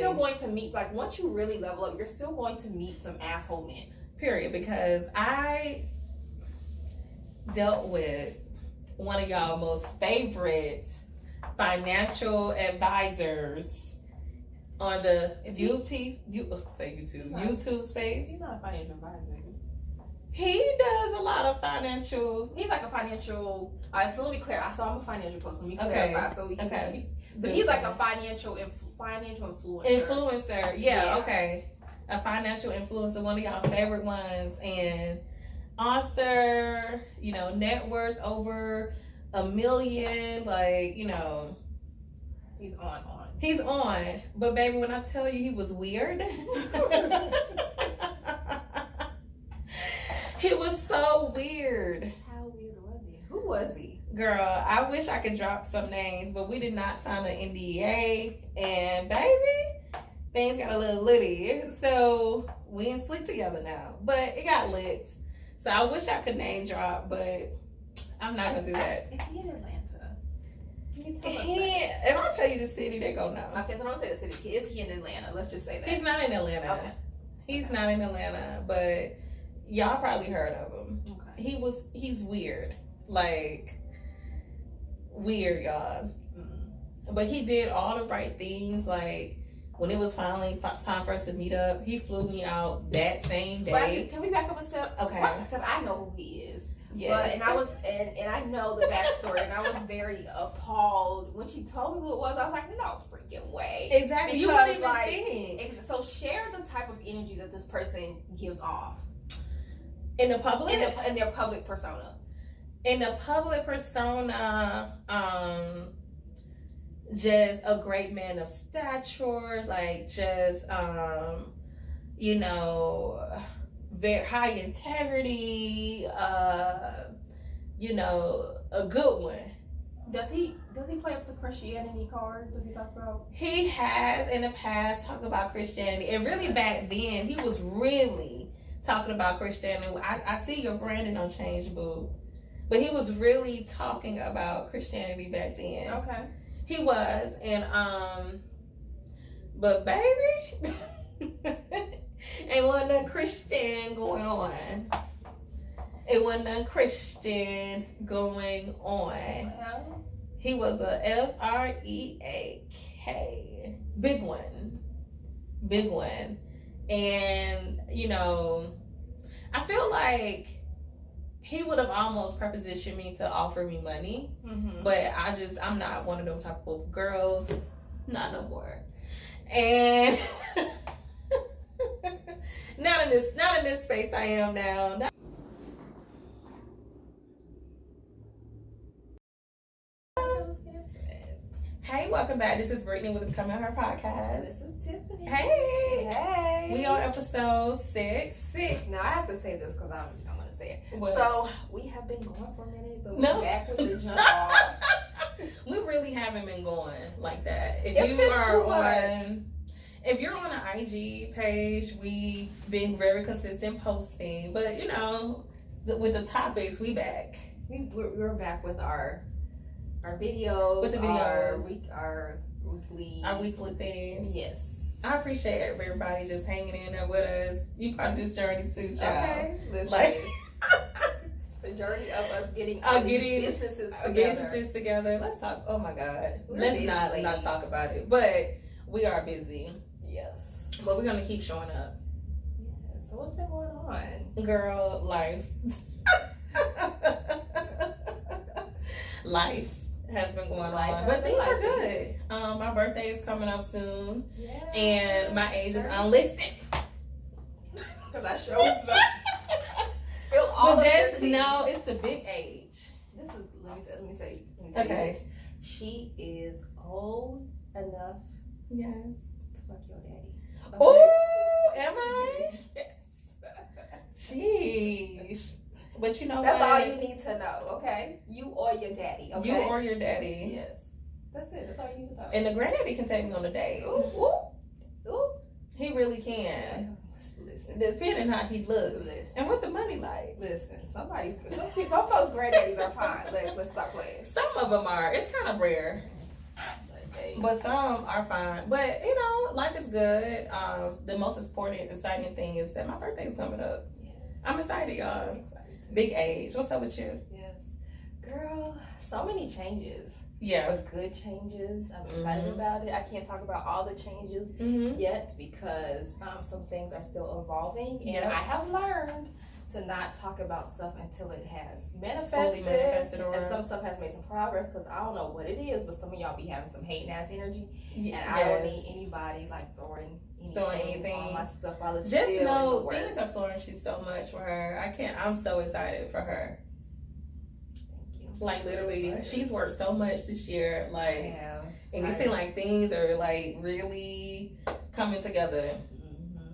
still going to meet, like, once you really level up, you're still going to meet some asshole men. Period. Because I dealt with one of y'all most favorite financial advisors on the YouTube space. He's not a financial advisor. He does a lot of financial. He's like a financial. So let me clarify. So I'm a financial person. Let me clarify. So so he's like a financial influencer. Influencer, yeah, okay. A financial influencer, one of y'all favorite ones, and author. You know, net worth over $1 million. Like, you know, he's on. He's on. But baby, when I tell you he was weird. He was so weird. How weird was he? Who was he? Girl, I wish I could drop some names, but we did not sign an NDA. And baby, things got a little litty. So we in sleep together now. But it got lit. So I wish I could name drop, but I'm not going to do that. Is he in Atlanta? Can you tell us If I tell you the city, they go no. Okay, so don't say the city. Is he in Atlanta? Let's just say that. He's not in Atlanta. Okay. He's not in Atlanta, but y'all probably heard of him. Okay. He's weird. Like, weird, y'all. Mm-hmm. But he did all the right things. Like, when it was finally time for us to meet up, he flew me out that same day. But actually, can we back up a step? Okay. Because I know who he is. Yeah. And I was, and I know the backstory, and I was very appalled when she told me who it was. I was like, no freaking way. Exactly. Because, you wouldn't even like, think. So share the type of energy that this person gives off. In the public? In their public persona. In the public persona, just a great man of stature, like just, you know, very high integrity, you know, a good one. Does he play up the Christianity card? Does he talk about? He has in the past talked about Christianity, and really back then he was really talking about Christianity. I see your branding on change, boo. But he was really talking about Christianity back then. Okay. He was, and but baby, ain't wasn't nothing Christian going on. It wasn't nothing Christian going on. He was a FREAK, big one, and you know, I feel like he would have almost prepositioned me to offer me money, but I'm not one of them type of girls, not no more. And not in this space I am now. Hey, welcome back. This is Brittany with the Come At Her podcast. This is Tiffany. Hey. We on episode 6. Now I have to say this because I'm going to say it. What? So we have been going for a minute, but we're back with the jump off. We really haven't been going like that. If you're on an IG page, we've been very consistent posting. But you know, with the topics, we back. We're back with our videos, with the videos, our weekly things. Yes. I appreciate everybody just hanging in there with us. You part of this journey too, child. Okay. Listen. Like the journey of us getting businesses together. Let's talk. Oh my God. Let's not talk about it. But we are busy. Yes. But we're gonna keep showing up. Yeah. So what's been going on? Girl, life. Life has been going on, but things are good. My birthday is coming up soon, and my age is unlisted. Because I sure was about to spill all of this. No, it's the big age. This is let me say. Okay. She is old enough. Yes. To fuck your daddy. Okay? Oh, am I? Yes. Jeez. But you know that's what? all you need to know, okay? You or your daddy, okay? You or your daddy. Yes. That's it. That's all you need to know. And the granddaddy can take me on a date. Ooh. He really can. Listen. Depending how he looks. Listen. And what the money like. Listen. Some folks' granddaddies are fine. Let's stop playing. Some of them are. It's kind of rare. But they But some are fine. But you know, life is good. The most important, exciting thing is that my birthday's coming up. Yes. I'm excited, y'all. I'm excited too. Big age. What's up with you? Yes, girl. So many changes. Yeah, but good changes. I'm excited about it. I can't talk about all the changes yet because some things are still evolving, and I have learned to not talk about stuff until it has manifested and some stuff has made some progress, because I don't know what it is, but some of y'all be having some hating ass energy, and I don't need anybody like throwing anything on my stuff while it's just still know in the works. Things are flourishing so much for her. I'm so excited for her. Like literally, she's worked so much this year. Like, and it seems like things are like really coming together.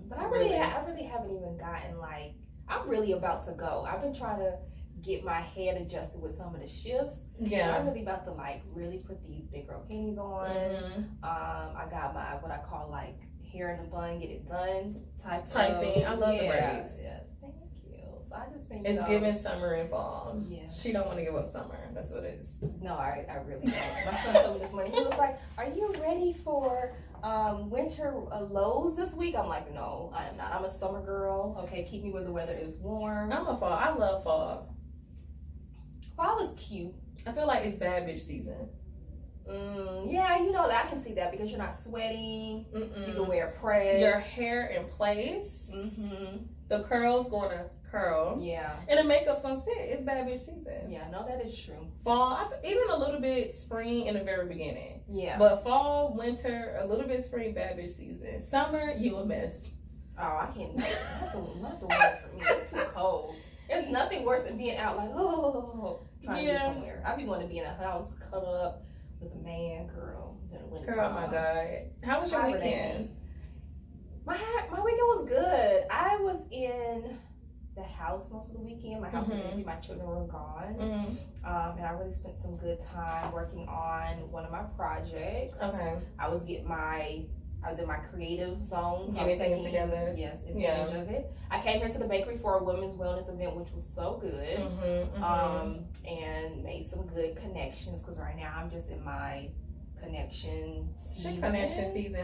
But I really haven't even gotten like. I'm really about to go. I've been trying to get my head adjusted with some of the shifts. Yeah, I'm really about to like really put these big girl panties on. I got my what I call like hair in a bun, get it done type thing. I love the braids. Yes. I just think it's giving summer and fall. Yeah. She don't want to give up summer. That's what it is. No, I really don't. My son told me this morning. He was like, "Are you ready for winter lows this week?" I'm like, "No, I am not. I'm a summer girl. Okay, keep me where the weather is warm." I'm a fall. I love fall. Fall is cute. I feel like it's bad bitch season. Yeah, you know that I can see that because you're not sweating. You can wear press. Your hair in place. The curls going to curl. Yeah. And the makeup's gonna sit. It's bad bitch season. Yeah, no, that is true. Fall, even a little bit spring in the very beginning. Yeah. But fall, winter, a little bit spring, bad bitch season. Summer, you a mess. Oh, I can't. Not the weather for me. It's too cold. There's nothing worse than being out like trying to get somewhere. I be wanting to be in a house, cuddle up with a man, girl. Girl, oh my God. How was your weekend? My weekend was good. I was in the house most of the weekend. My house was empty. My children were gone. And I really spent some good time working on one of my projects. Okay. I was in my creative zone. So getting things together. Yes, advantage of it. I came here to the bakery for a women's wellness event, which was so good. And made some good connections, because right now I'm just in my connection season.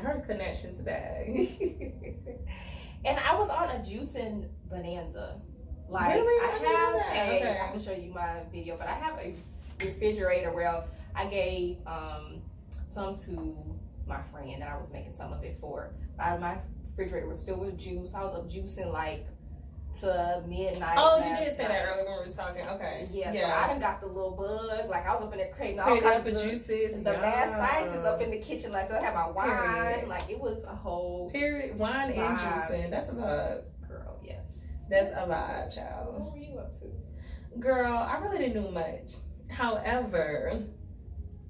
Her connections bag. And I was on a juicing bonanza. Like, really? I have to show you my video, but I have a refrigerator where I gave some to my friend that I was making some of it for. My refrigerator was filled with juice. I was up juicing like to midnight. Oh, you did say that earlier when we was talking. Okay. Yeah, so I done got the little bug. Like, I was up in there creating all kinds of juices. The mad scientist up in the kitchen. Like, so I had my wine. Period. Like, it was a whole wine and juicing. That's a vibe. Girl, yes. That's a vibe, child. What were you up to? Girl, I really didn't do much. However,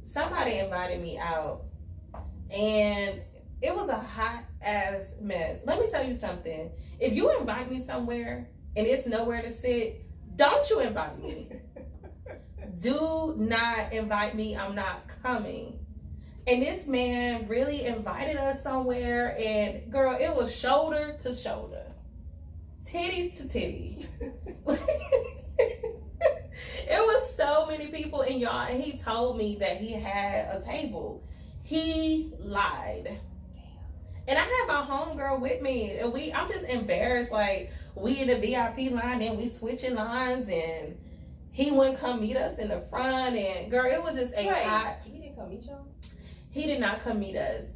somebody invited me out, and it was a hot ass mess. Let me tell you something. If you invite me somewhere and it's nowhere to sit, don't you invite me. Do not invite me. I'm not coming. And this man really invited us somewhere, and girl, it was shoulder to shoulder, titties to titty. It was so many people, and y'all, and he told me that he had a table. He lied. And I had my homegirl with me, and I'm just embarrassed. Like, we in the VIP line, and we switching lines, and he wouldn't come meet us in the front. And girl, it was just hot. He didn't come meet y'all? He did not come meet us.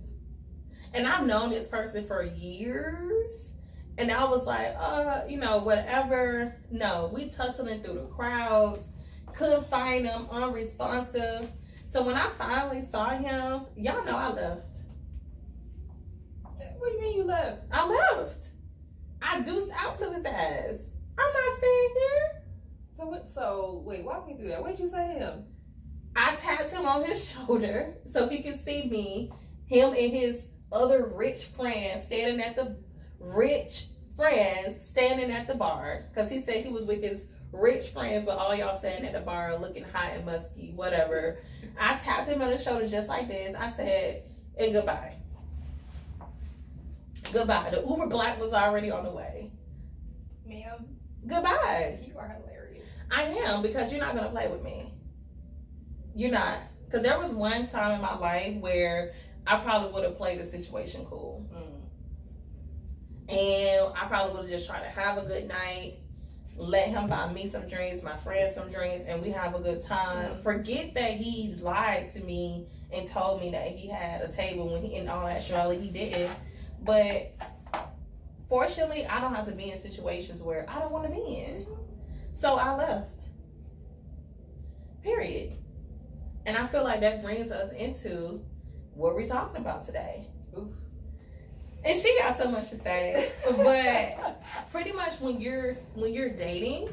And I've known this person for years, and I was like, whatever. No, we tussling through the crowds, couldn't find him, unresponsive. So when I finally saw him, y'all know I left. What do you mean you left? I left. I deuced out to his ass. I'm not staying here. So wait, walk me through that. What did you say to him? I tapped him on his shoulder so he could see me, him and his other rich friends standing at the bar. Because he said he was with his rich friends, but all y'all standing at the bar looking hot and musky, whatever. I tapped him on the shoulder just like this. I said, and goodbye. Goodbye. The Uber Black was already on the way. Ma'am. Goodbye. You are hilarious. I am, because you're not going to play with me. You're not. Because there was one time in my life where I probably would have played the situation cool. And I probably would have just tried to have a good night, let him buy me some drinks, my friends some drinks, and we have a good time. Forget that he lied to me and told me that he had a table when he, in all actuality, he didn't. But fortunately, I don't have to be in situations where I don't want to be in. So I left. Period. And I feel like that brings us into what we're talking about today. Oof. And she got so much to say, but pretty much when you're dating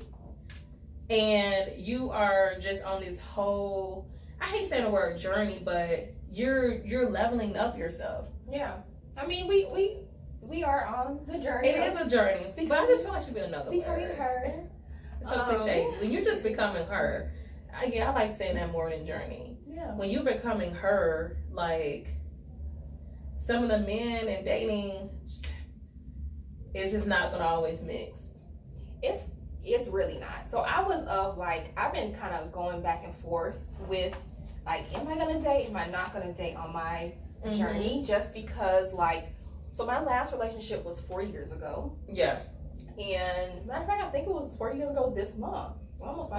and you are just on this whole, I hate saying the word journey, but you're leveling up yourself. Yeah, I mean we are on the journey. It is a journey, but I just feel like it should be another becoming word. her. It's so cliche. When you're just becoming her, I like saying that more than journey. Yeah. When you're becoming her, like some of the men and dating, it's just not gonna always mix. It's really not. So I was I've been kind of going back and forth with like, am I gonna date? Am I not gonna date on my journey? Just because so my last relationship was 4 years ago. Yeah. And matter of fact, I think it was 4 years ago this month. Almost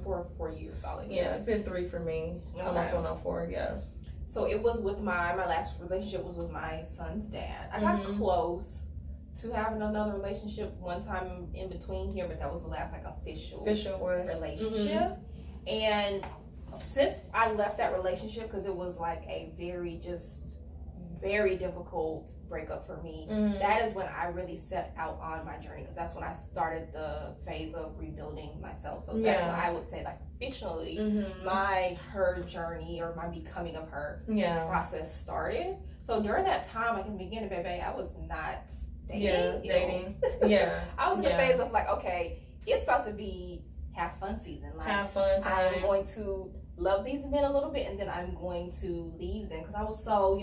for 4 years solid. Yeah, it's been 3 for me. Okay. Almost going on 4. Yeah. So it was with my last relationship was with my son's dad. I got close to having another relationship one time in between here, but that was the last official relationship. And since I left that relationship, because it was a very difficult breakup for me, that is when I really set out on my journey, because that's when I started the phase of rebuilding myself. So that's when I would say officially my her journey or my becoming of her process started. So during that time, in the beginning, baby, I was not dating. I was in the phase of okay, it's about to be have fun season. Have fun time. I'm going to love these men a little bit, and then I'm going to leave them, because I was so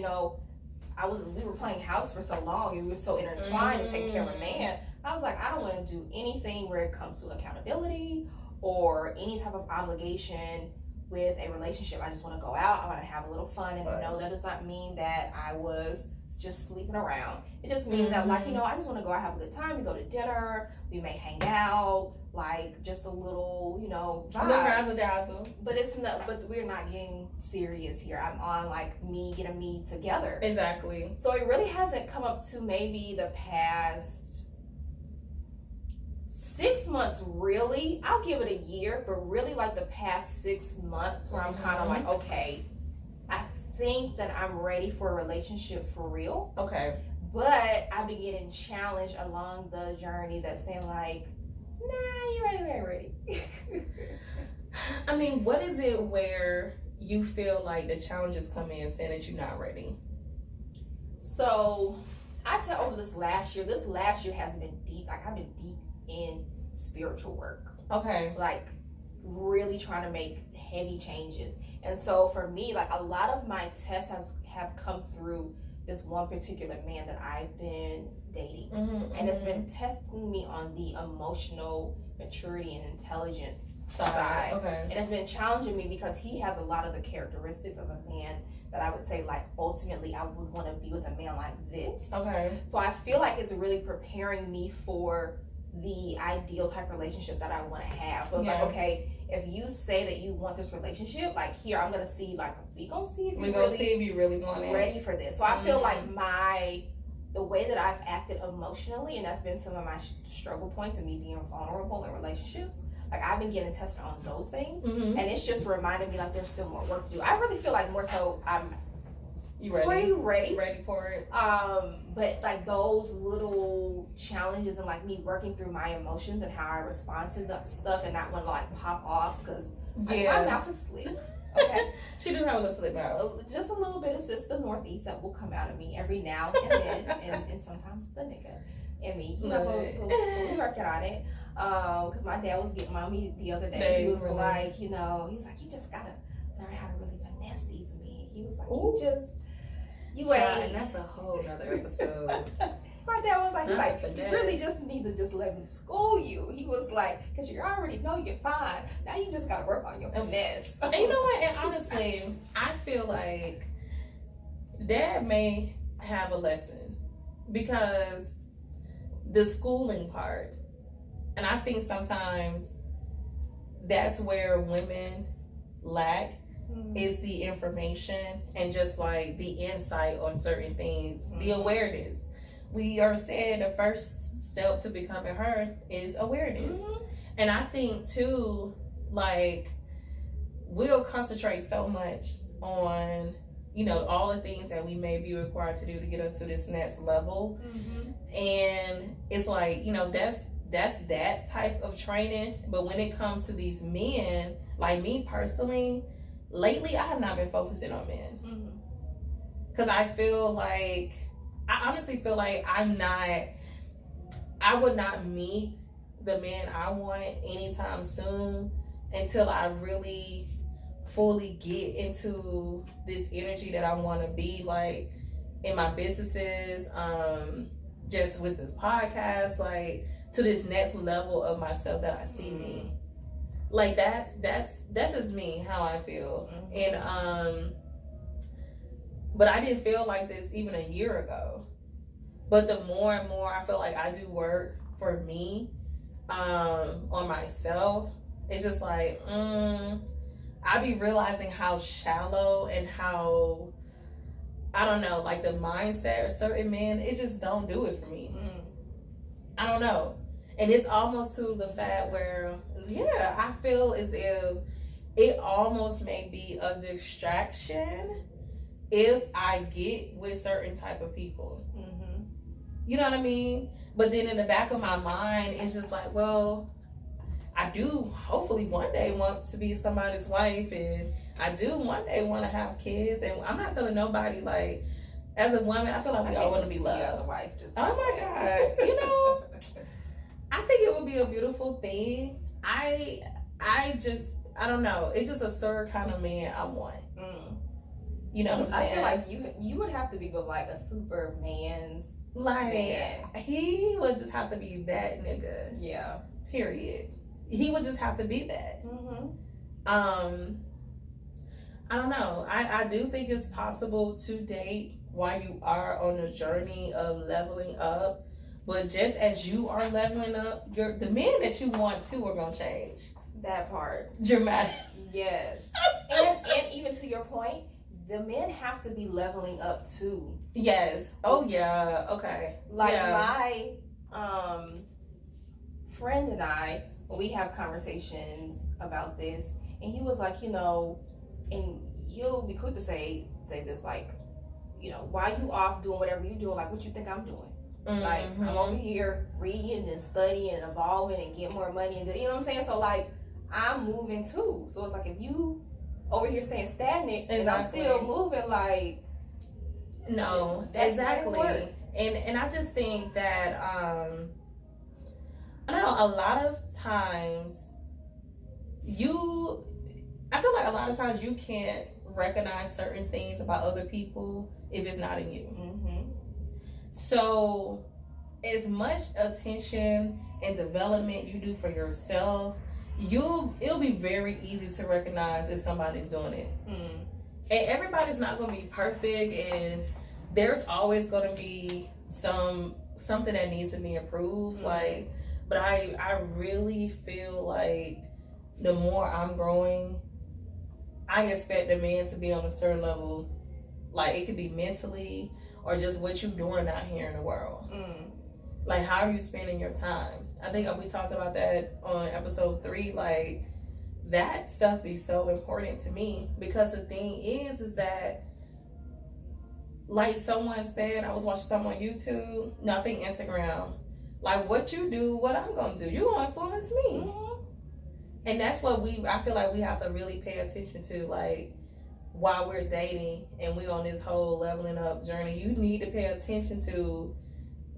we were playing house for so long, and we were so intertwined and taking care of a man. I was like, I don't want to do anything where it comes to accountability or any type of obligation with a relationship. I just want to go out. I want to have a little fun, and no, that does not mean that I was just sleeping around. It just means that I just want to go out, have a good time. We go to dinner, we may hang out, just a little, vibes. But it's not. But we're not getting serious here. I'm on me getting me together. Exactly. So it really hasn't come up to maybe the past 6 months. Really, I'll give it a year, but really the past 6 months where I'm kind of okay, I think that I'm ready for a relationship for real. Okay. But I've been getting challenged along the journey that's saying nah, you ain't ready. I mean, what is it where you feel like the challenges come in saying that you're not ready? So I said over this last year has been deep. I've been deep in spiritual work. Okay. Really trying to make heavy changes. And so for me, a lot of my tests have come through this one particular man that I've been dating. And it's been testing me on the emotional maturity and intelligence side. Okay. And it's been challenging me because he has a lot of the characteristics of a man that I would say ultimately I would want to be with a man like this. Okay. So I feel it's really preparing me for the ideal type of relationship that I want to have. So it's okay, if you say that you want this relationship, here I'm gonna see we gonna see if you really want it, ready for this. So I feel the way that I've acted emotionally, and that's been some of my struggle points, and me being vulnerable in relationships, I've been getting tested on those things, and it's just reminding me there's still more work to do. I really feel more so I'm ready for it. But those little challenges and me working through my emotions and how I respond to the stuff and not want to pop off, because my mouth is slick. Okay. She do have a little slip mouth. Just a little bit. It's just the Northeast that will come out of me every now and then, and sometimes the nigga in me. We're working on it. Because my dad was getting on me the other day. He was he's like, you just gotta learn how to really finesse these men. He was like, you ain't. That's a whole nother episode. My dad was you really just need to just let me school you. He was because you already know you're fine. Now you just gotta work on your finesse. And you know what? And honestly, I feel Dad may have a lesson because the schooling part, and I think sometimes that's where women lack is the information and just like the insight on certain things, the awareness. We are saying the first step to becoming her is awareness. And I think too, like, we'll concentrate so much on, you know, all the things that we may be required to do to get us to this next level. And it's like, you know, that's that type of training. But when it comes to these men, like me personally, lately I have not been focusing on men. Because I honestly feel like I would not meet the man I want anytime soon until I really fully get into this energy that I want to be, like in my businesses, just with this podcast, like to this next level of myself that I see me. Like that's just me, how I feel. And but I didn't feel like this even a year ago. But the more and more I feel like I do work for me, on myself, it's just like I be realizing how shallow and how, I don't know, like the mindset of certain men, it just don't do it for me. I don't know. And it's almost to the fact where, yeah, I feel as if it almost may be a distraction if I get with certain type of people. You know what I mean? But then in the back of my mind, it's just like, well, I do hopefully one day want to be somebody's wife, and I do one day want to have kids. And I'm not telling nobody, like, as a woman, I feel like we all want to be loved. As a wife, oh my God. You know, I think it would be a beautiful thing. I don't know. It's just a certain kind of man I want. You know what I'm saying? I feel like you would have to be with like a Superman's. Like, man. He would just have to be that nigga. Yeah. Period. He would just have to be that. I don't know. I do think it's possible to date while you are on the journey of leveling up. But just as you are leveling up, the men that you want to are going to change. That part. Dramatic. Yes. and even to your point, the men have to be leveling up too. Yes. Oh yeah. Okay. Like my friend and I, when we have conversations about this, and he was like, you know, and he'll be quick to say this, like, you know, why you off doing whatever you doing? Like, what you think I'm doing? Like, I'm over here reading and studying and evolving and getting more money, and you know what I'm saying? So like, I'm moving too. So it's like, if you over here staying stagnant and I'm still moving, like, no, exactly. And I just think that I don't know, a lot of times I feel like a lot of times you can't recognize certain things about other people if it's not in you. So as much attention and development you do for yourself, it'll be very easy to recognize if somebody's doing it. And everybody's not going to be perfect, and there's always going to be something that needs to be improved. Like, but I really feel like the more I'm growing, I expect the man to be on a certain level. Like, it could be mentally or just what you're doing out here in the world. Like, how are you spending your time? I think we talked about that on episode 3. Like, that stuff is so important to me, because the thing is that, like someone said, I was watching something on YouTube, no, I think Instagram, like, what you do, what I'm gonna do, you gonna influence me. And that's what I feel like we have to really pay attention to, like, while we're dating and we on this whole leveling up journey. You need to pay attention to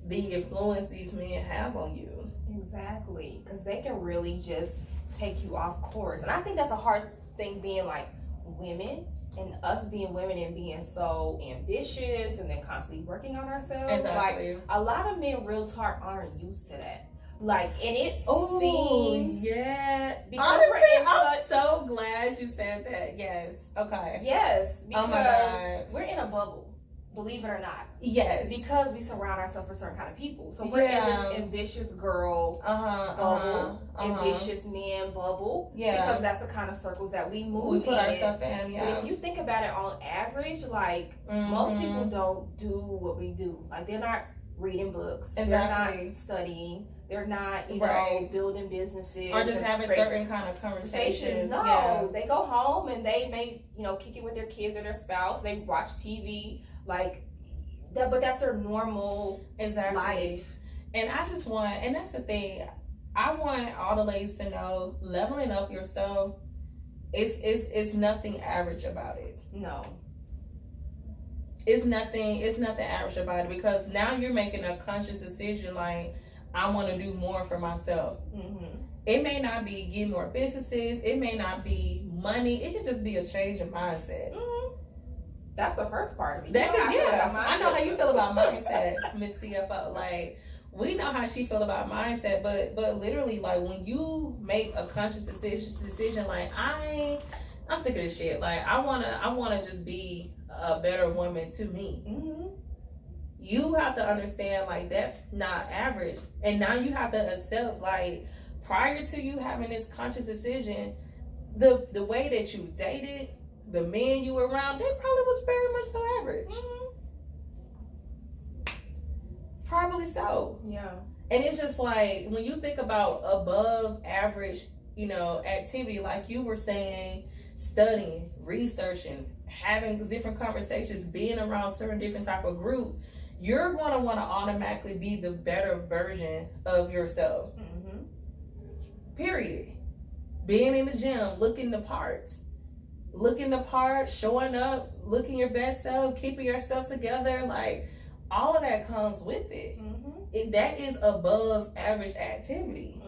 the influence these men have on you. Exactly, because they can really just take you off course. And I think that's a hard thing, being like women, and us being women and being so ambitious and then constantly working on ourselves. Exactly. Like, a lot of men real talk aren't used to that. Like, and it seems, yeah. Because honestly, I'm so glad you said that. Yes. Okay. Yes. Because oh my God, we're in a bubble. Believe it or not. Yes. Because we surround ourselves with certain kind of people. So we're in this ambitious girl bubble, ambitious man bubble. Yeah. Because that's the kind of circles that we move in. We put ourselves in, yeah. But if you think about it on average, like, most people don't do what we do. Like, they're not reading books. Exactly. They're not studying. They're not, you know, building businesses. Or just having certain kind of conversations. No. They go home and they may, you know, kick it with their kids or their spouse. They watch TV. Like that, but that's their normal life. And I just want, and that's the thing, I want all the ladies to know, leveling up yourself, it's nothing average about it. No. It's nothing average about it, because now you're making a conscious decision, like, I want to do more for myself. It may not be getting more businesses, it may not be money, it could just be a change in mindset. That's the first part of it. I know how you feel about mindset, Miss CFO. Like, we know how she feel about mindset, but literally, like, when you make a conscious decision, like, I'm sick of this shit. Like, I wanna just be a better woman to me. You have to understand, like, that's not average, and now you have to accept, like, prior to you having this conscious decision, the way that you dated, the men you were around, they probably was very much so average. Probably so. Yeah. And it's just like, when you think about above average, you know, activity, like you were saying, studying, researching, having different conversations, being around certain different type of group, you're going to want to automatically be the better version of yourself. Period. Being in the gym, looking the part, showing up, looking your best self, keeping yourself together, like, all of that comes with it. That is above average activity.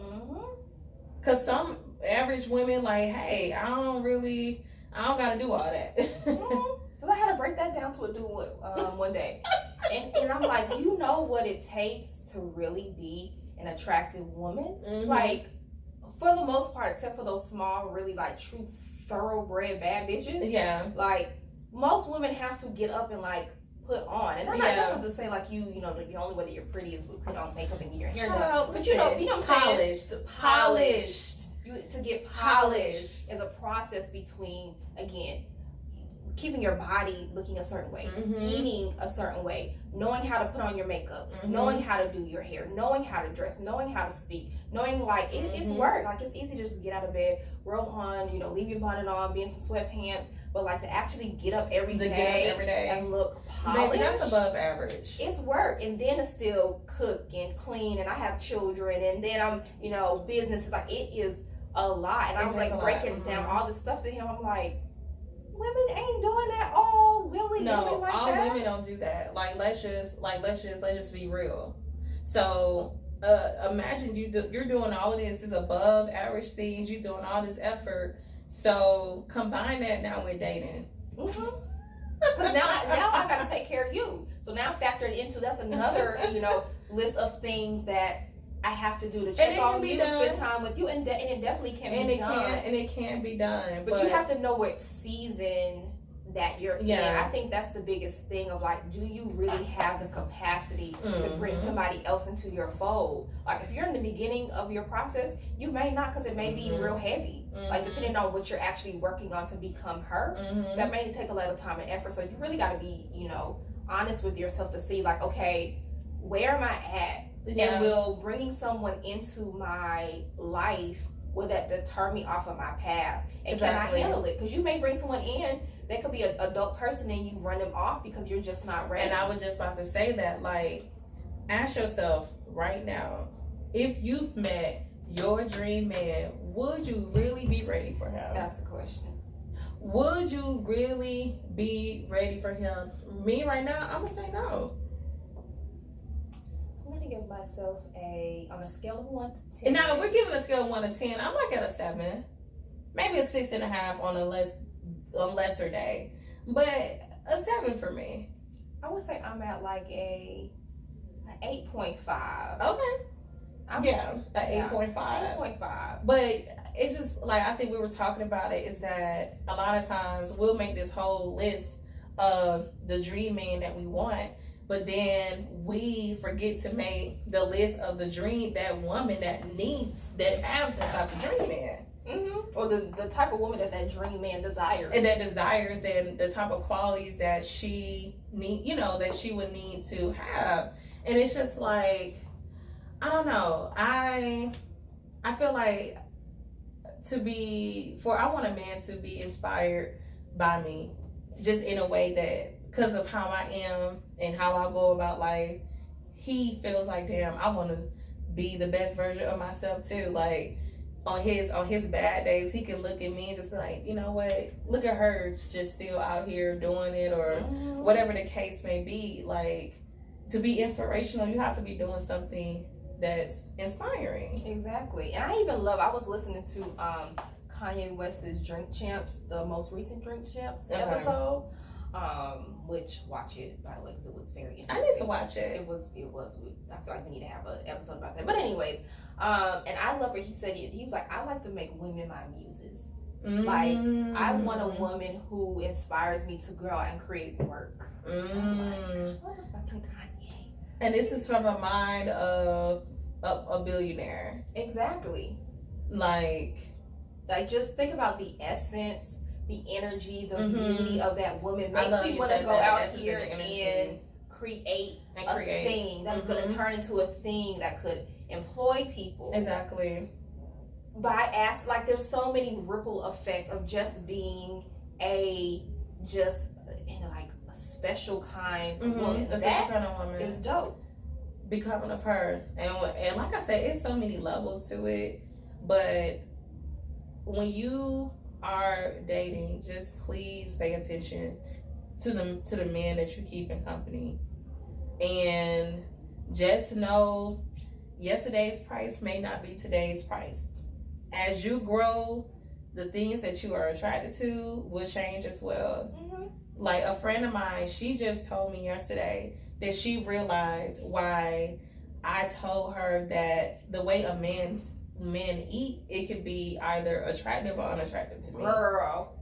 Because some average women, like, hey, I don't gotta do all that. Because I had to break that down to a dude one day. And I'm like, you know what it takes to really be an attractive woman? Like, for the most part, except for those small, really, like, true thoroughbred bad bitches. Yeah. Like, most women have to get up and, like, put on. And I'm not just to say, like, you know, the only way that you're pretty is with put on makeup and get your hair done. But you know what I'm saying? Polished. To get polished is a process between, again, keeping your body looking a certain way, eating a certain way, knowing how to put on your makeup, knowing how to do your hair, knowing how to dress, knowing how to speak, knowing, like, it's work. Like, it's easy to just get out of bed, roll on, you know, leave your bonnet on, be in some sweatpants, but, like, to actually get up every day and look polished. Maybe that's above average. It's work. And then to still cook and clean, and I have children, and then I'm, you know, business is like, it is a lot. And I was like breaking down all this stuff to him. I'm like, women ain't doing that all willy-nilly like that. All women don't do that. Like, let's just be real. So imagine you're doing all of this above average things. You're doing all this effort. So combine that now with dating. Because now I got to take care of you. So now factored into, that's another, you know, list of things that I have to do to check on you, spend time with you, and it definitely can be done. And it can be done. But you have to know what season that you're in. I think that's the biggest thing of, like, do you really have the capacity to bring somebody else into your fold? Like, if you're in the beginning of your process, you may not, because it may be real heavy. Like, depending on what you're actually working on to become her, that may take a lot of time and effort. So you really got to be, you know, honest with yourself to see, like, okay, where am I at? And will bringing someone into my life, will that deter me off of my path? And can I handle it? Because you may bring someone in, they could be an adult person, and you run them off because you're just not ready. And I was just about to say that, like, ask yourself right now, if you met your dream man, would you really be ready for him? That's the question. Would you really be ready for him? Me right now, I'm gonna say no. I'm gonna give myself on a scale of 1 to 10. And now, if we're giving a scale of 1 to 10, I'm like at a 7, maybe a 6.5 on a lesser day, but a 7 for me. I would say I'm at like an 8.5. Okay. An 8.5. 8.5. But it's just like, I think we were talking about it, is that a lot of times we'll make this whole list the dream man that we want, but then we forget to make the list of that woman that has that type of dream man. Mm-hmm. Or the type of woman that dream man desires. And the type of qualities that she that she would need to have. And it's just like, I don't know. I feel like I want a man to be inspired by me, just in a way that, because of how I am and how I go about life, he feels like, damn, I want to be the best version of myself too. Like, on his bad days, he can look at me and just be like, you know what? Look at her, just still out here doing it, or whatever the case may be. Like, to be inspirational, you have to be doing something that's inspiring. Exactly. And I was listening to Kanye West's Drink Champs, the most recent Drink Champs episode. Which, watch it, by the way, because it was very interesting. I need to watch it. It was. I feel like we need to have an episode about that. But anyways, and I love what he said. He was like, I like to make women my muses. Like, I want a woman who inspires me to go out and create work. I'm like, what a fucking Kanye. And this is from a mind of a billionaire. Exactly. Like, just think about the essence, the energy, the beauty of that woman. Makes me want to go out here and create a thing that is going to turn into a thing that could employ people. Exactly. There's so many ripple effects of just being a special kind of woman. A special kind of woman is dope. Becoming of her, and like I said, it's so many levels to it. But when you are dating, just please pay attention to the men that you keep in company, and just know yesterday's price may not be today's price. As you grow, the things that you are attracted to will change as well. Like, a friend of mine, she just told me yesterday that she realized why I told her that the way men eat, it can be either attractive or unattractive to me. Girl.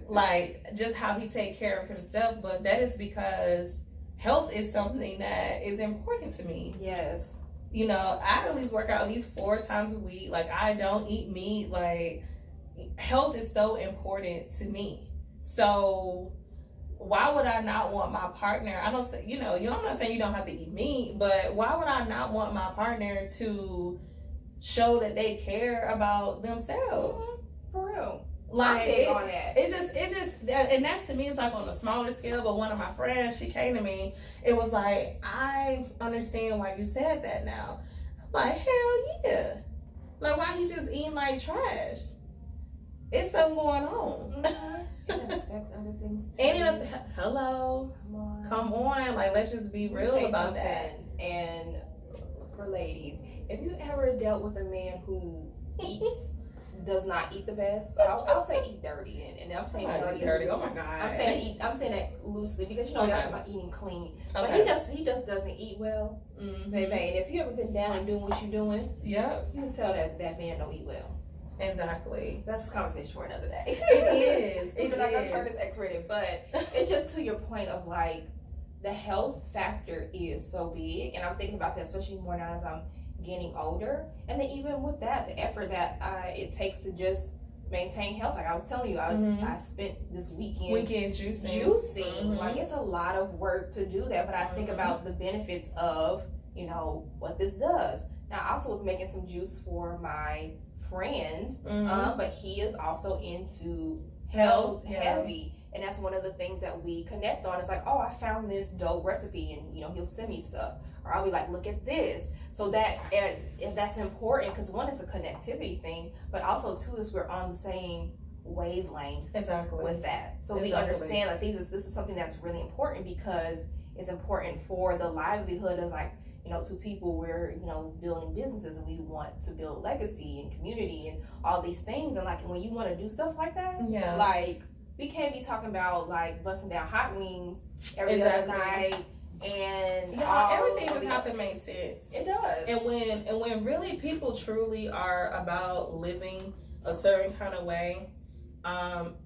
Like, just how he take care of himself. But that is because health is something that is important to me. Yes. I at least work out at least 4 times a week. Like, I don't eat meat. Like, health is so important to me. So why would I not want my partner? I don't say, I'm not saying you don't have to eat meat, but why would I not want my partner to show that they care about themselves? For real. Like, it just, and that to me is like on a smaller scale. But one of my friends, she came to me, it was like, I understand why you said that now. I'm like, hell yeah. Like, why he just eating like trash? It's something going on. And it affects other things too. Hello. Come on. Like, let's just be real about that. And for ladies, if you ever dealt with a man who does not eat the best, I'll say eat dirty, and I'm saying dirty. Oh my god. I'm saying that loosely because y'all talking about eating clean, but he just doesn't eat well, baby. And if you ever been down and doing what you're doing, you can tell that man don't eat well. Exactly. That's a conversation for another day. It is. We're not gonna turn this X-rated, but it's just to your point of like the health factor is so big, and I'm thinking about that especially more now as I'm getting older. And then even with that, the effort that it takes to just maintain health. Like I was telling you, I spent this weekend juicing. Like, it's a lot of work to do that, but I think about the benefits of what this does. Now, I also was making some juice for my friend, but he is also into health heavy, and that's one of the things that we connect on. It's like, oh, I found this dope recipe, and he'll send me stuff, or I'll be like, look at this. So that's important because one, is a connectivity thing, but also two, is we're on the same wavelength with that. So we understand that this is something that's really important because it's important for the livelihood of to people. We're building businesses and we want to build legacy and community and all these things, and like when you want to do stuff like that, like we can't be talking about like busting down hot wings every other night. And everything just have to make sense. It does. And when really people truly are about living a certain kind of way,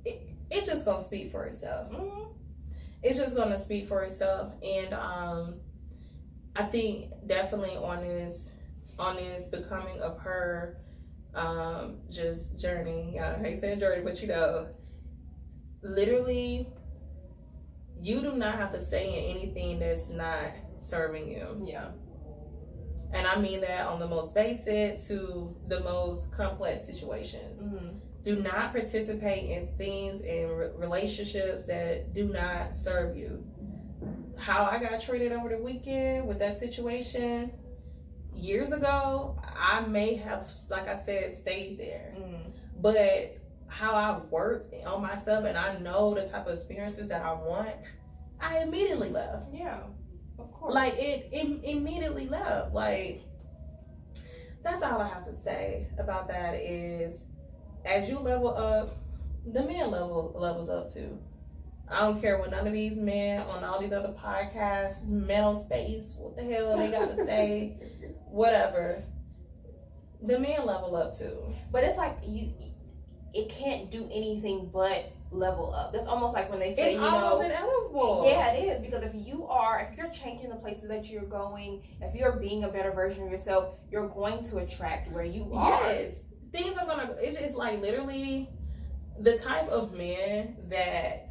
it just gonna speak for itself. it's just going to speak for itself. And I think definitely on this becoming of her just journey. I hate saying journey, but literally, you do not have to stay in anything that's not serving you. Yeah. And I mean that on the most basic to the most complex situations. Mm-hmm. Do not participate in things and relationships that do not serve you. How I got treated over the weekend with that situation years ago, I may have, like I said, stayed there. Mm-hmm. But how I've worked on myself and I know the type of experiences that I want, I immediately left. Yeah. Of course. Like it immediately left. Like, that's all I have to say about that is, as you level up, the man levels up too. I don't care what none of these men on all these other podcasts, Men on Space, what the hell they got to say, whatever. The men level up too. But it's like it can't do anything but level up. That's almost like when they say, it's almost inevitable. Yeah, it is, because if you're changing the places that you're going, if you're being a better version of yourself, you're going to attract where you are. Yes. Things are gonna, it's like literally the type of men that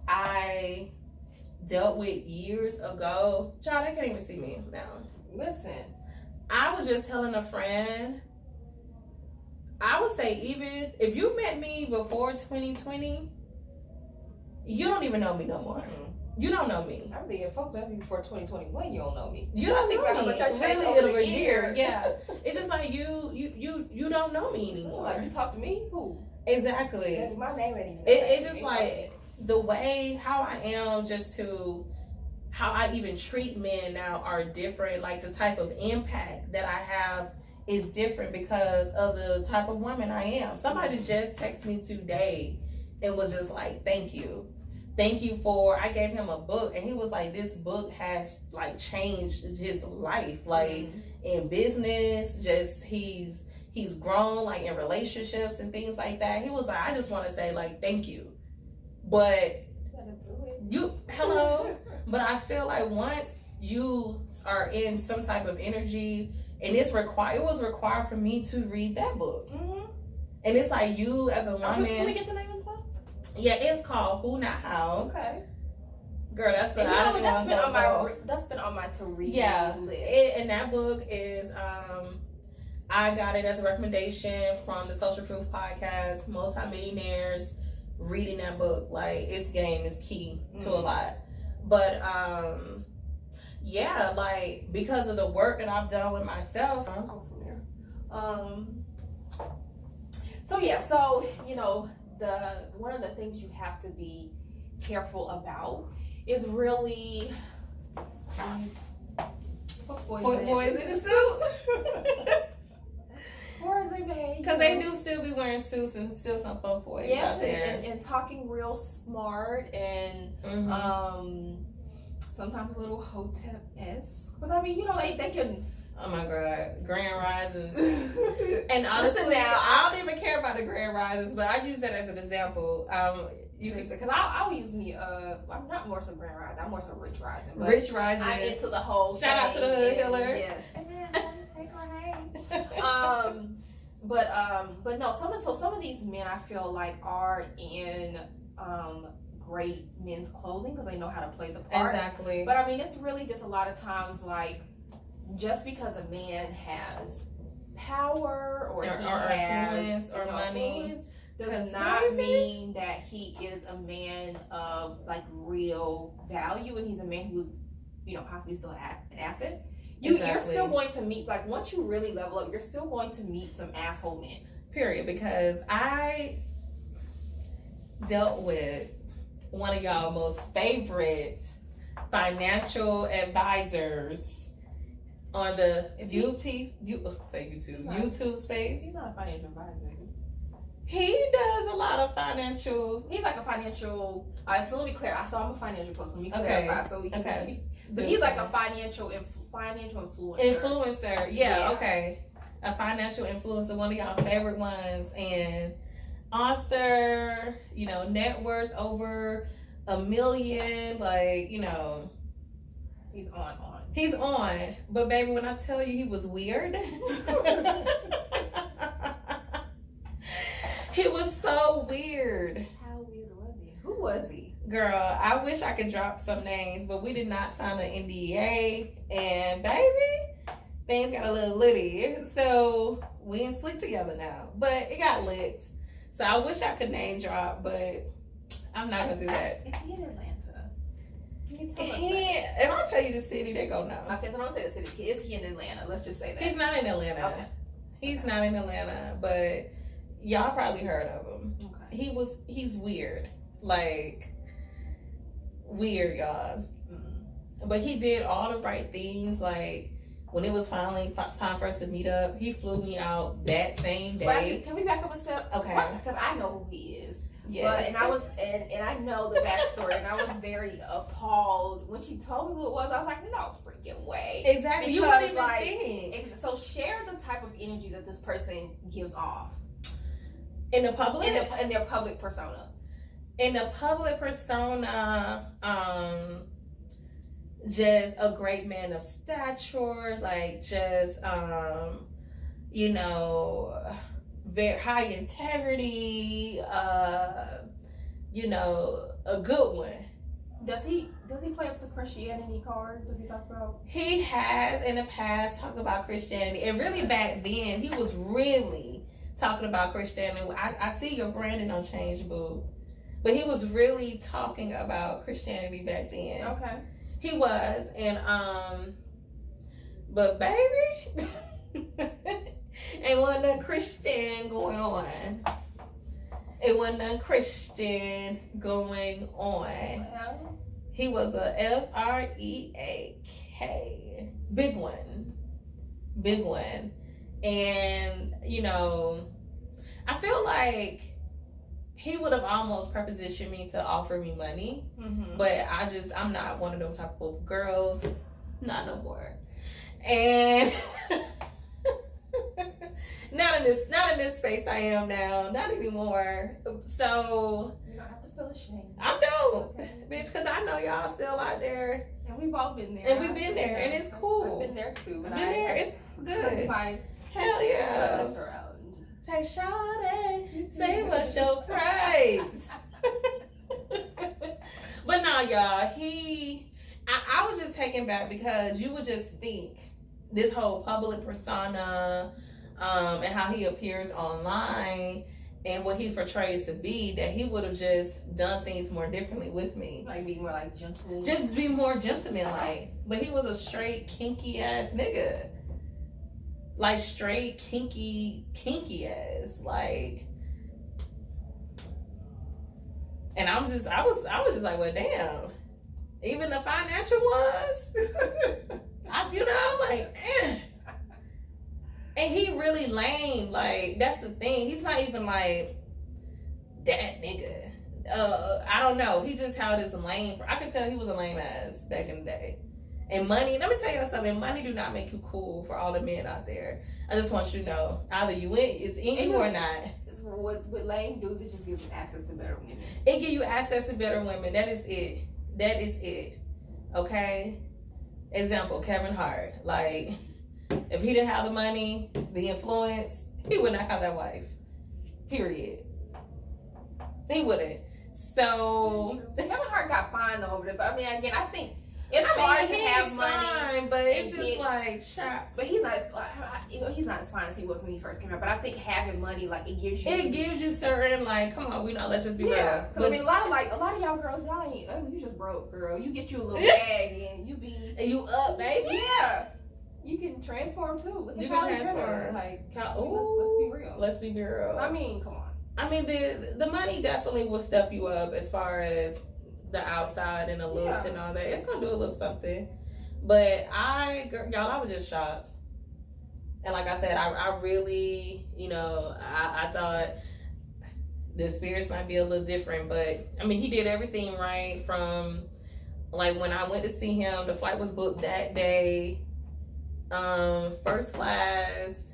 I dealt with years ago. Child, they can't even see me now. Listen, I was just telling a friend, I would say even if you met me before 2020, you don't even know me no more. Mm-hmm. You don't know me. I believe if folks met me before 2021, you don't know me. You don't think know about me. how much I changed Really, over over the a year. year. Yeah. It's just like you don't know me anymore. Like, you talk to me? Who? Exactly. My name ain't even. It's just like the way how I am, just to how I even treat men now are different. Like the type of impact that I have is different because of the type of woman I am. Somebody just texted me today and was just like, thank you for, I gave him a book and he was like, this book has like changed his life, like in business, just he's grown like in relationships and things like that. He was like, I just want to say like thank you. But but I feel like once you are in some type of energy, and it was required for me to read that book. Mm-hmm. And it's like, you as a woman. Can we get the name of the book? Yeah, it's called Who Not How. Okay. Girl, that's what that's been on my to read list. And that book is I got it as a recommendation from the Social Proof podcast, multimillionaires reading that book. Like, its game is key to a lot. But yeah, like, because of the work that I've done with myself. From there. So you know, one of the things you have to be careful about is really boys in a suit. Where are they made? Because they do still be wearing suits and still some fuck boys out there. And talking real smart and sometimes a little hotep-esque. But I mean, you know, they can. Oh my God, Grand Rises. And honestly, now I don't even care about the Grand Rises, but I use that as an example. You can say, because I'll use me. I'm not more so Grand Rise. I'm more so Rich Rising. Rich Rising. I'm into the whole. Shout out to the Hood Healer. Yes. But no. Some of these men I feel like are in great men's clothing because they know how to play the part. Exactly. But I mean, it's really just a lot of times like, just because a man has power or he has influence or money does not mean that he is a man of like real value, and he's a man who's, you know, possibly still an asset. You're still going to meet, like, once you really level up, you're still going to meet some asshole men. Period. Because I dealt with one of y'all most favorite financial advisors on the YouTube space. He's not a financial advisor. He does a lot of financial. He's like a financial. All right, so let me clear. I'm a financial person. Let me clarify. So we can. Okay. So he's like a financial influencer. Influencer, yeah. Okay. A financial influencer, one of y'all favorite ones, and author. You know, net worth over a million, like, you know. He's on. He's on. But baby, when I tell you he was weird, he was so weird. How weird was he? Who was he? Girl, I wish I could drop some names, but we did not sign an NDA. And baby, things got a little litty. So we in sleep together now. But it got lit. So I wish I could name drop, but I'm not going to do that. Is he in Atlanta? Can you tell us that? If I tell you the city, they go no. Okay, so don't say the city. Is he in Atlanta? Let's just say that. He's not in Atlanta. Okay. He's not in Atlanta, but y'all probably heard of him. Okay. He's weird. Like, weird, y'all. Mm-hmm. But he did all the right things. Like, when it was finally time for us to meet up, he flew me out that same day. But actually, can we back up a step? Okay. Because I know who he is. Yes. But and I was and I know the backstory, and I was very appalled when she told me who it was. I was like, no freaking way. Exactly. You wouldn't even think. So share the type of energy that this person gives off In the public? in their public persona. In the public persona, just a great man of stature, like just you know, very high integrity, you know, a good one. Does he play up the Christianity card? Does he talk about? He has in the past talked about Christianity, and really back then he was really talking about Christianity. I see your branding on change, boo, but he was really talking about Christianity back then. Okay. He was, and but baby, ain't wasn't nothing Christian going on. It wasn't nothing Christian going on. Well, He was a FREAK, big one, and you know, I feel like he would have almost prepositioned me to offer me money, mm-hmm. but I'm not one of them type of girls, not no more, and not in this space I am now, not anymore. So you don't have to feel ashamed. I know, Okay. bitch, because I know y'all still out there, And we've all been there. and we've been there, and it's cool. I've been there too. I've been there, it's good. Hell yeah. Around. Take Sade, say what's your price. But no, y'all, I was just taken back because you would just think this whole public persona, and how he appears online and what he portrays to be, that he would have just done things more differently with me. Like be more like gentle. Just be more gentleman-like. But he was a straight kinky ass nigga. Like straight kinky ass. Like, and I was just like, well, damn. Even the financial ones, you know, like, eh. And he really lame. Like, that's the thing. He's not even like that nigga. I don't know. He just held his lame. I can tell he was a lame ass back in the day. And money, let me tell you something. Money do not make you cool for all the men out there. I just want you to know, either it's in you or not. With lame dudes, it just gives them access to better women. It give you access to better women. That is it. That is it. Okay? Example, Kevin Hart. Like, if he didn't have the money, the influence, he would not have that wife. Period. He wouldn't. So Kevin Hart got fined over it, but I mean, again, I think it's hard to have money, fine, but it's just like shop. But he's not as fine as he was when he first came out. But I think having money, like, it gives you certain, like, come on, let's just be real. Because I mean, a lot of y'all girls, y'all ain't, you just broke, girl. You get you a little bag and you up, baby. Yeah, you can transform too. Look at You can Kylie transform. Jenner. Like, ooh, let's be real. I mean, come on. I mean, the money definitely will step you up as far as the outside and the looks and all that. It's gonna do a little something. But I was just shocked. And like I said, I really, I thought the spirits might be a little different. But I mean, he did everything right. From like when I went to see him, the flight was booked that day. First class,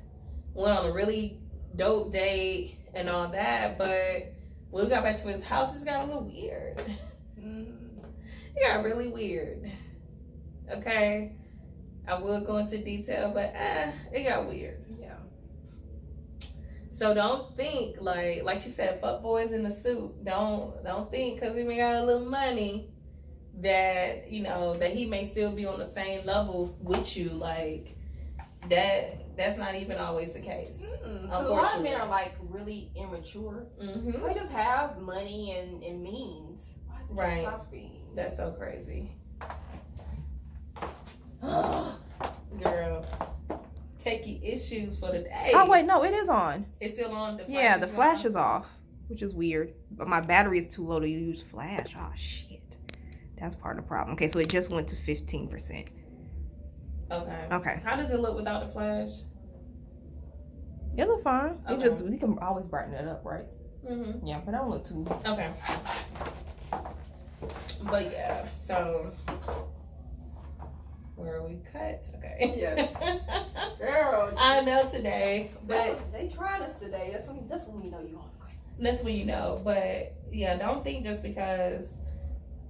went on a really dope date and all that. But when we got back to his house, it got a little weird. It got really weird. Okay, I will go into detail, but it got weird. Yeah. So don't think like she said, fuck boys in the suit. Don't think because he may got a little money that that he may still be on the same level with you. Like that's not even always the case. A lot of men are like really immature. Mm-hmm. They just have money and means. Why is it just stop being? That's so crazy. Girl, techie issues for the day. Oh wait, no, it is on. It's still on. The flash is off, which is weird. But my battery is too low to use flash. Oh shit, that's part of the problem. Okay, so it just went to 15%. Okay. How does it look without the flash? It look fine. Okay. It just we can always brighten it up, right? Mm-hmm. Yeah, but I don't look too. Okay. But yeah, so where we cut? Okay. Yes. Girl. I know today, but they tried us today. That's when you know you're on the greatness. that's when you know. But yeah, don't think just because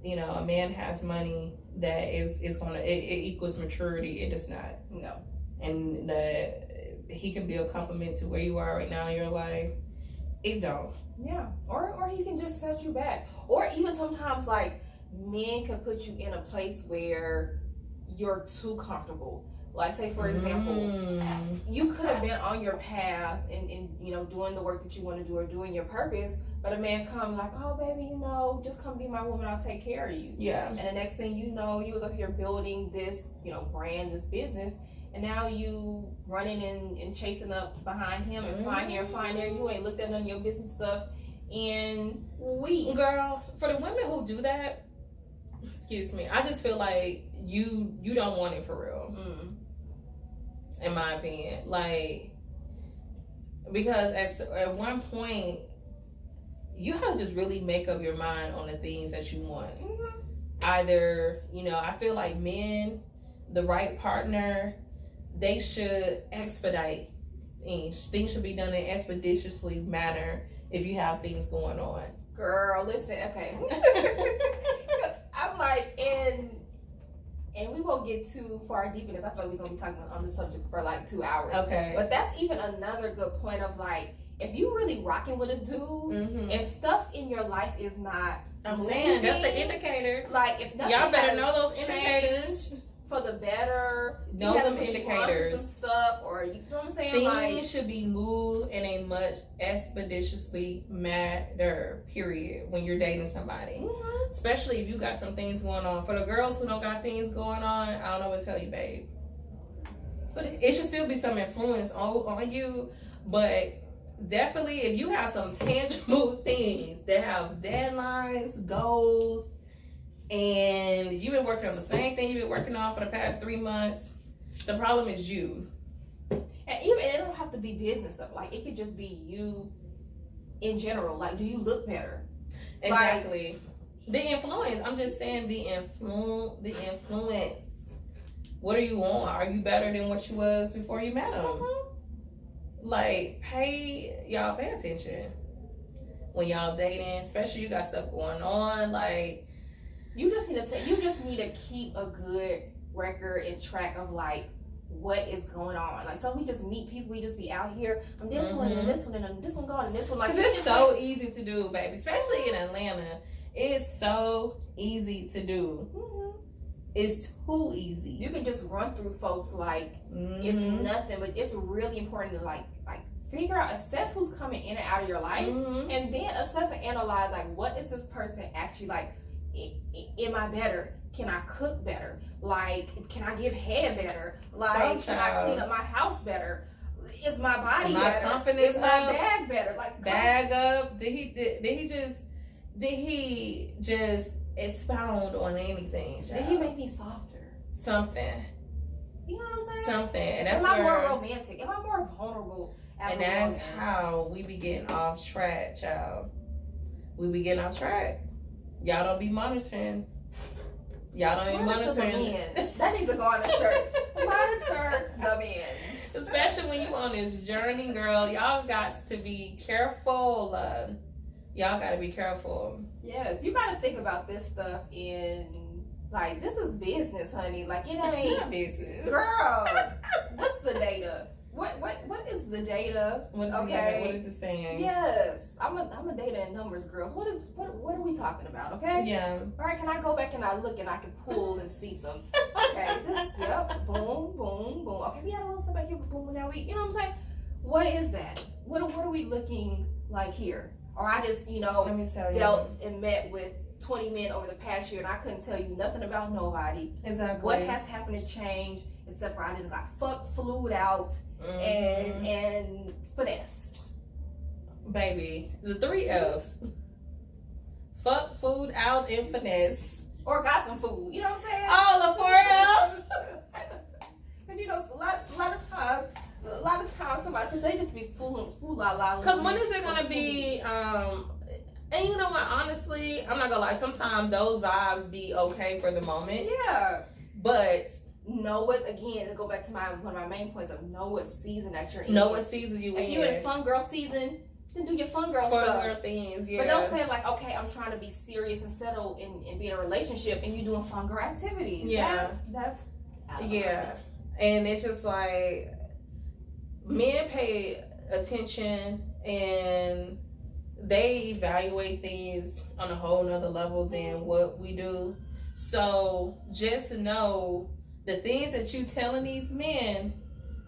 a man has money that is gonna it equals maturity. It does not. No. And he can be a compliment to where you are right now in your life. It don't. Yeah. Or he can just set you back. Or even sometimes like men can put you in a place where you're too comfortable. Like say for example, you could have been on your path and doing the work that you want to do or doing your purpose, but a man come like, oh baby, just come be my woman, I'll take care of you. Yeah. And the next thing you know, you was up here building this, brand, this business, and now you running and chasing up behind him and find there. You ain't looked at none of your business stuff in weeks. Girl, for the women who do that, excuse me, I just feel like you don't want it for real. In my opinion, like, because at one point you have to just really make up your mind on the things that you want. Either I feel like men, the right partner, they should expedite things. Things should be done in expeditiously manner if you have things going on. Girl, listen, okay. I'm like, and we won't get too far deep in this. I feel like we're gonna be talking on the subject for like 2 hours. Okay. But that's even another good point of like, if you really rocking with a dude and stuff in your life is not saying that's an indicator. Like if nothing y'all better know those indicators for the better. Know them indicators. Some stuff, or you know what I'm saying? Things should be moved in a much expeditiously manner. Period. When you're dating somebody, especially if you got some things going on. For the girls who don't got things going on, I don't know what to tell you, babe. But it should still be some influence on you. But definitely, if you have some tangible things that have deadlines, goals, and you've been working on the same thing you've been working on for the past 3 months, the problem is you. And even it don't have to be business stuff. Like it could just be you in general. Like, do you look better? Exactly. Like, the influence. I'm just saying the influence. What are you on? Are you better than what you was before you met him? Like, pay attention when y'all dating, especially you got stuff going on. Like, you just need to keep a good record and track of like what is going on. Like, so we just meet people, we just be out here. I'm this one and this one and this one going and this one. Like, because it's so easy to do, baby. Especially in Atlanta, it's so easy to do. It's too easy. You can just run through folks like it's nothing, but it's really important to like figure out, assess who's coming in and out of your life, and then assess and analyze like what is this person actually like. Am I better? Can I cook better? Like, can I give head better? Like, can I clean up my house better? Is my body better? My confidence is my bag better? Like, bag up. Did he just expound on anything? Did he make me softer? Something. You know what I'm saying? Something. And that's Am I more romantic? Am I more vulnerable? And that's how we be getting off track, child. We be getting off track. Y'all don't be monitoring. Y'all don't even monitoring. That needs to go on a shirt. Monitor the men. Especially when you on this journey, girl. Y'all got to be careful. y'all gotta be careful. Yes, you gotta think about this stuff in, like, this is business, honey. Like, it Not ain't, business. girl, what's the data? What is the data? What is Okay. What is it saying? Yes, I'm a data and numbers girls. What are we talking about? Okay. Yeah. All right. Can I go back and I look and I can pull and see some? Okay. Yep. Boom, boom, boom. Okay. We had a little stuff back here, but boom. Now we. You know what I'm saying? What is that? What are we looking like here? Or I just Let me tell you. dealt and met with 20 men over the past year and I couldn't tell you nothing about nobody. Exactly. What has happened to change? Except for I didn't got fucked, flued out, Mm-hmm. and finesse. Baby, the 3 F's. Fuck, food out, and finesse. Or got some food. You know what I'm saying? All the 4 F's. Because, you know, a lot of times somebody says they just be fool la la. Because when is it going to be, and you know what, honestly, I'm not going to lie, sometimes those vibes be okay for the moment. Yeah. But know what, again, to go back to one of my main points of know what season that you're in. know what season you if you in fun girl season, then do your fun girl stuff. Fun girl things, yeah. But don't say like, okay, I'm trying to be serious and settle and be in a relationship and you doing fun girl activities. Yeah. That's yeah. And it's just like, men pay attention and they evaluate things on a whole nother level than what we do. So just know the things that you telling these men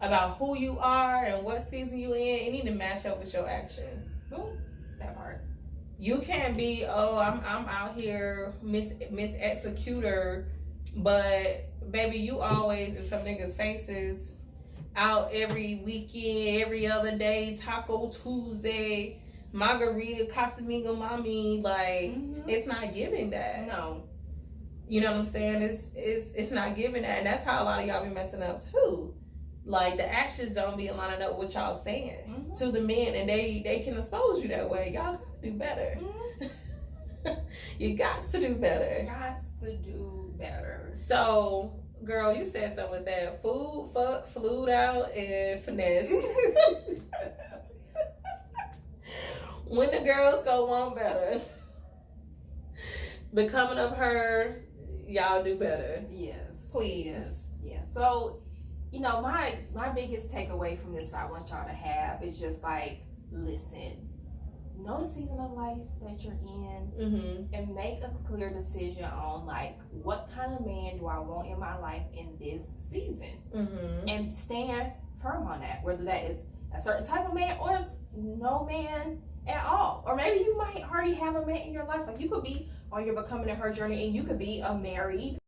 about who you are and what season you in, it need to match up with your actions. Boom. That part. You can't be, I'm out here Miss Executor, but baby, you always in some niggas' faces, out every weekend, every other day, Taco Tuesday, Margarita, Casamigo Mommy, like it's not giving that. No. You know what I'm saying? It's not giving that, and that's how a lot of y'all be messing up too. Like the actions don't be lining up with what y'all saying to the men, and they can expose you that way. Y'all gotta do better. You got to do better. Got to do better. So, girl, you said something with that. Food, fuck, flued out, and finesse. When the girls go want better, becoming of her, y'all do better. Yes. Please. Yes. So, you know, my biggest takeaway from this that I want y'all to have is just like, listen, know the season of life that you're in and make a clear decision on like, what kind of man do I want in my life in this season? And stand firm on that, whether that is a certain type of man or it's no man at all. Or maybe you might already have a man in your life. Like you could be on your becoming and her journey and you could be a married